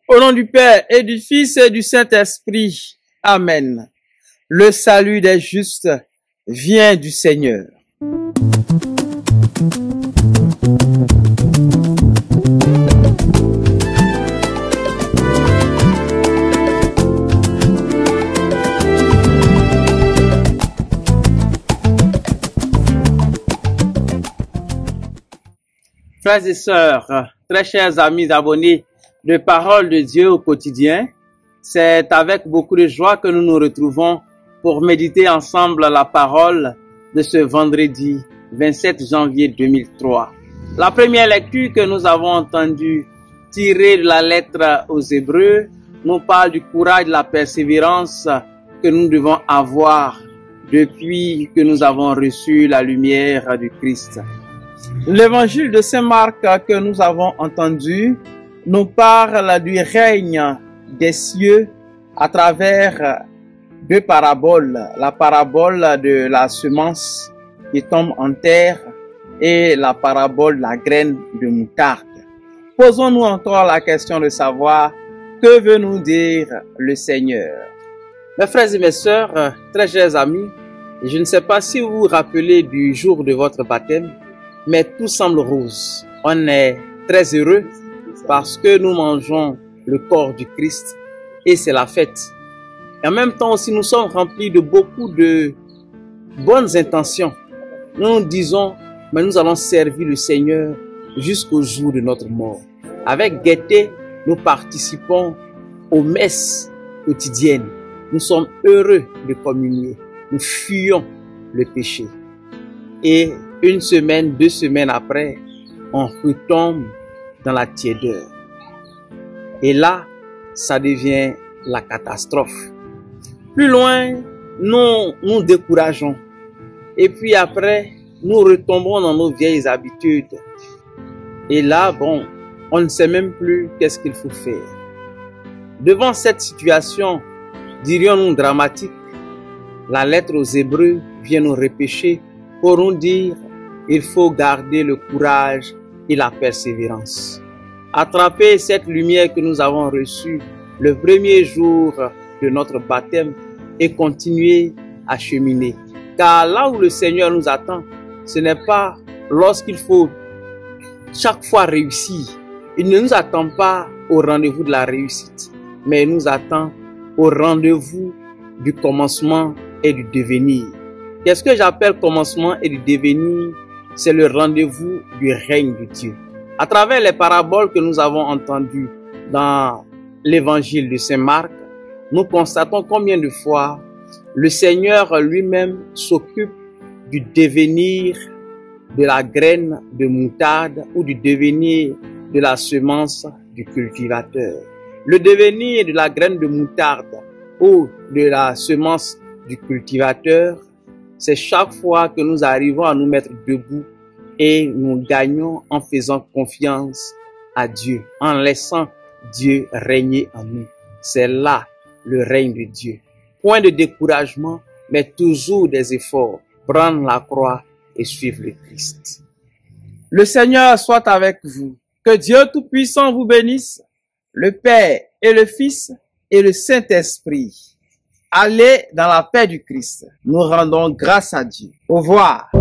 Au nom du Père et du Fils et du Saint-Esprit. Amen. Le salut des justes vient du Seigneur. Frères et sœurs, très chers amis abonnés de Parole de Dieu au quotidien, c'est avec beaucoup de joie que nous nous retrouvons pour méditer ensemble la parole de ce vendredi 27 janvier 2003. La première lecture que nous avons entendue tirée de la lettre aux Hébreux nous parle du courage et de la persévérance que nous devons avoir depuis que nous avons reçu la lumière du Christ. L'évangile de Saint Marc que nous avons entendu nous parle du règne des cieux à travers deux paraboles. La parabole de la semence qui tombe en terre et la parabole de la graine de moutarde. Posons-nous encore la question de savoir que veut nous dire le Seigneur. Mes frères et mes sœurs, très chers amis, je ne sais pas si vous vous rappelez du jour de votre baptême, mais tout semble rose. On est très heureux parce que nous mangeons le corps du Christ et c'est la fête. Et en même temps aussi, nous sommes remplis de beaucoup de bonnes intentions. Nous nous disons, mais nous allons servir le Seigneur jusqu'au jour de notre mort. Avec gaieté, nous participons aux messes quotidiennes. Nous sommes heureux de communier. Nous fuyons le péché. Et une semaine, 2 semaines après, on retombe dans la tiédeur. Et là, ça devient la catastrophe. Plus loin, nous nous décourageons. Et puis après, nous retombons dans nos vieilles habitudes. Et là, bon, on ne sait même plus qu'est-ce qu'il faut faire. Devant cette situation, dirions-nous dramatique, la lettre aux Hébreux vient nous repêcher pour nous dire il faut garder le courage et la persévérance. Attraper cette lumière que nous avons reçue le premier jour de notre baptême et continuer à cheminer. Car là où le Seigneur nous attend, ce n'est pas lorsqu'il faut chaque fois réussir. Il ne nous attend pas au rendez-vous de la réussite, mais il nous attend au rendez-vous du commencement et du devenir. Qu'est-ce que j'appelle commencement et du devenir? C'est le rendez-vous du règne de Dieu. À travers les paraboles que nous avons entendues dans l'évangile de Saint Marc, nous constatons combien de fois le Seigneur lui-même s'occupe du devenir de la graine de moutarde ou du devenir de la semence du cultivateur. Le devenir de la graine de moutarde ou de la semence du cultivateur, c'est chaque fois que nous arrivons à nous mettre debout et nous gagnons en faisant confiance à Dieu, en laissant Dieu régner en nous. C'est là le règne de Dieu. Point de découragement, mais toujours des efforts. Prendre la croix et suivre le Christ. Le Seigneur soit avec vous. Que Dieu Tout-Puissant vous bénisse, le Père et le Fils et le Saint-Esprit. Allez dans la paix du Christ. Nous rendons grâce à Dieu. Au revoir.